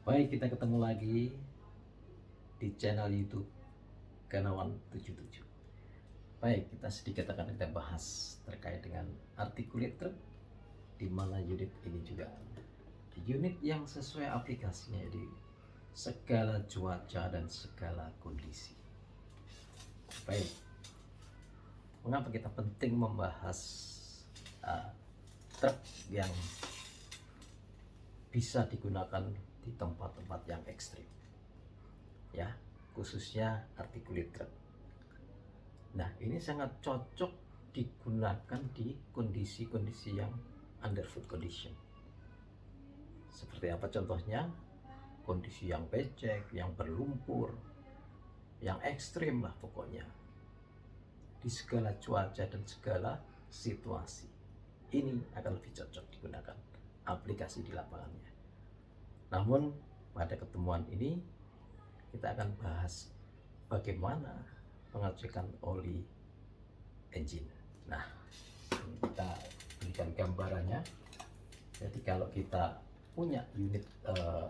Baik, kita ketemu lagi di channel YouTube Ganawan 77. Baik, kita sedikit akan kita bahas terkait dengan articulator, di mana unit ini juga unit yang sesuai aplikasinya di segala cuaca dan segala kondisi. Baik, mengapa kita penting membahas truk yang bisa digunakan di tempat-tempat yang ekstrim, ya, khususnya articulate truck. Nah, ini sangat cocok digunakan di kondisi-kondisi yang underfoot condition. Seperti apa contohnya? Kondisi yang becek, yang berlumpur, yang ekstrim lah pokoknya. Di segala cuaca dan segala situasi, ini akan lebih cocok digunakan aplikasi di lapangannya. Namun pada ketemuan ini kita akan bahas bagaimana pengecekan oli engine. Nah, kita berikan gambarannya. Jadi kalau kita punya unit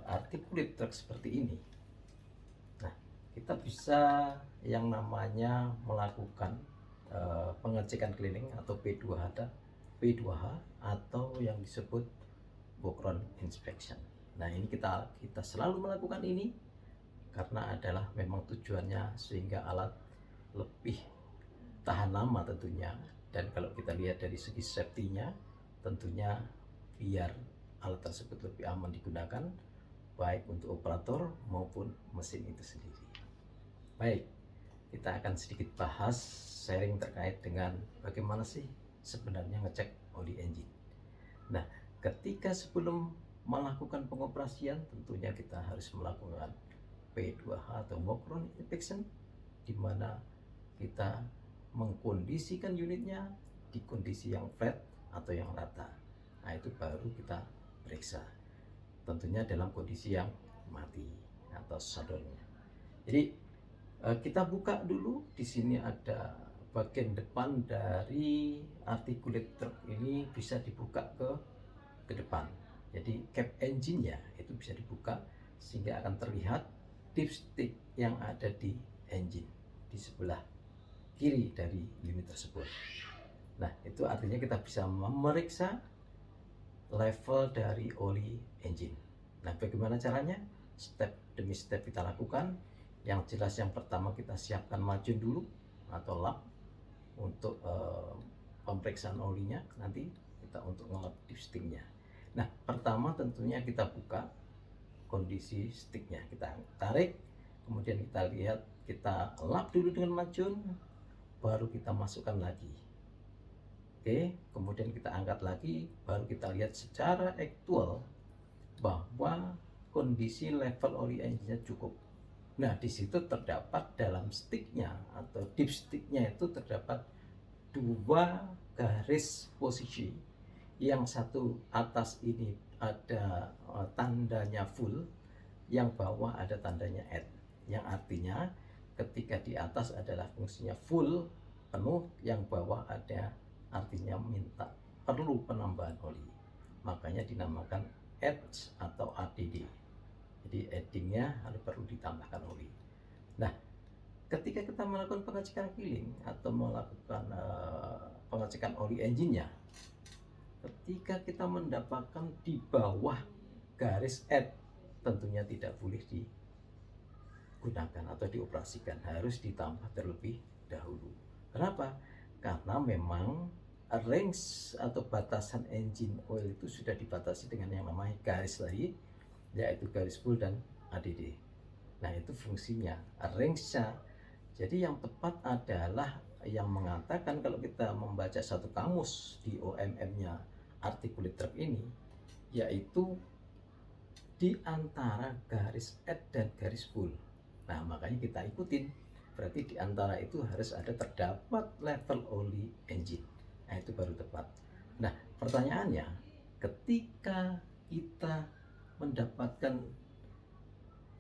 articulate truck seperti ini, nah kita bisa yang namanya melakukan pengecekan keliling atau P2H atau yang disebut background inspection. Nah, ini kita selalu melakukan ini karena adalah memang tujuannya sehingga alat lebih tahan lama tentunya, dan kalau kita lihat dari segi safety-nya tentunya biar alat tersebut lebih aman digunakan baik untuk operator maupun mesin itu sendiri. Baik, kita akan sedikit bahas sharing terkait dengan bagaimana sih sebenarnya ngecek oli engine. Nah, ketika sebelum melakukan pengoperasian tentunya kita harus melakukan P2H atau background inspection, di mana kita mengkondisikan unitnya di kondisi yang flat atau yang rata. Nah, itu baru kita periksa. Tentunya dalam kondisi yang mati atau shutdown-nya. Jadi kita buka dulu. Di sini ada bagian depan dari articulate truck ini bisa dibuka ke depan. Jadi cap engine-nya itu bisa dibuka sehingga akan terlihat dipstick yang ada di engine di sebelah kiri dari unit tersebut. Nah, itu artinya kita bisa memeriksa level dari oli engine. Nah, bagaimana caranya? Step demi step kita lakukan. Yang jelas yang pertama kita siapkan macun dulu atau lap untuk pemeriksaan olinya, nanti kita untuk ngelap dipsticknya. Nah, pertama tentunya kita buka kondisi sticknya, kita tarik, kemudian kita lihat, kita lap dulu dengan macun, baru kita masukkan lagi. Oke, kemudian kita angkat lagi, baru kita lihat secara aktual bahwa kondisi level oli engine-nya cukup. Nah, di situ terdapat dalam sticknya atau dipsticknya itu terdapat dua garis posisi. Yang satu atas ini ada tandanya full, yang bawah ada tandanya add, yang artinya ketika di atas adalah fungsinya full penuh, yang bawah ada artinya minta perlu penambahan oli, makanya dinamakan add atau ADD. Jadi addingnya harus perlu ditambahkan oli. Nah, ketika kita melakukan pengecekan keliling atau melakukan pengecekan oli engine-nya, ketika kita mendapatkan di bawah garis add, tentunya tidak boleh digunakan atau dioperasikan, harus ditambah terlebih dahulu. Kenapa? Karena memang range atau batasan engine oil itu sudah dibatasi dengan yang namanya garis tadi, yaitu garis full dan ADD. Nah, itu fungsinya, range-nya. Jadi yang tepat adalah yang mengatakan, kalau kita membaca satu kamus di OMM-nya articulate truck ini, yaitu di antara garis add dan garis full. Nah, makanya kita ikutin. Berarti di antara itu harus ada terdapat level oli engine. Nah, itu baru tepat. Nah, pertanyaannya, ketika kita mendapatkan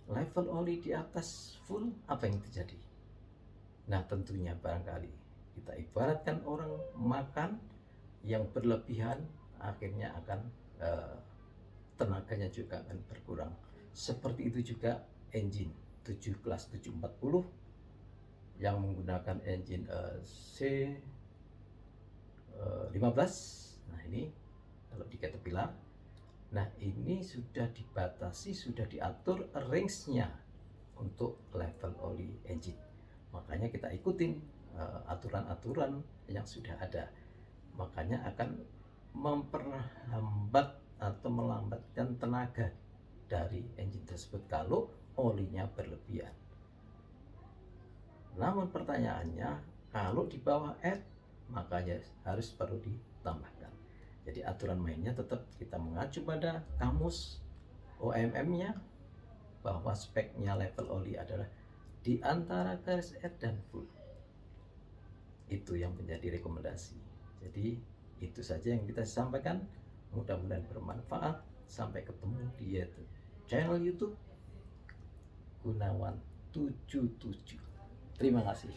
level oli di atas full, apa yang terjadi? Nah, tentunya barangkali kita ibaratkan orang makan yang berlebihan, akhirnya akan tenaganya juga akan berkurang Seperti itu juga engine 7 kelas 740 yang menggunakan engine C15. Nah ini kalau di Caterpillar, nah ini sudah dibatasi, sudah diatur range-nya untuk level oli engine. Makanya kita ikutin aturan-aturan yang sudah ada. Makanya akan memperlambat atau melambatkan tenaga dari engine tersebut kalau olinya berlebihan. Namun pertanyaannya, kalau di bawah air, makanya harus perlu ditambahkan. Jadi aturan mainnya tetap kita mengacu pada kamus OMM-nya, bahwa speknya level oli adalah di antara garis air dan full. Itu yang menjadi rekomendasi. Jadi itu saja yang kita sampaikan. Mudah-mudahan bermanfaat. Sampai ketemu di channel YouTube Gunawan 77. Terima kasih.